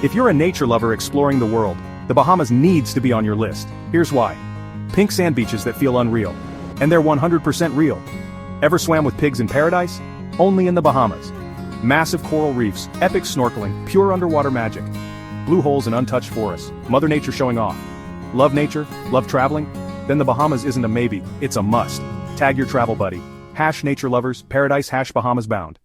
If you're a nature lover exploring the world, the Bahamas needs to be on your list. Here's why. Pink sand beaches that feel unreal. And they're 100% real. Ever swam with pigs in paradise? Only in the Bahamas. Massive coral reefs, epic snorkeling, pure underwater magic. Blue holes and untouched forests, Mother Nature showing off. Love nature? Love traveling? Then the Bahamas isn't a maybe, it's a must. Tag your travel buddy. #NatureLovers, Paradise #Bahamas bound.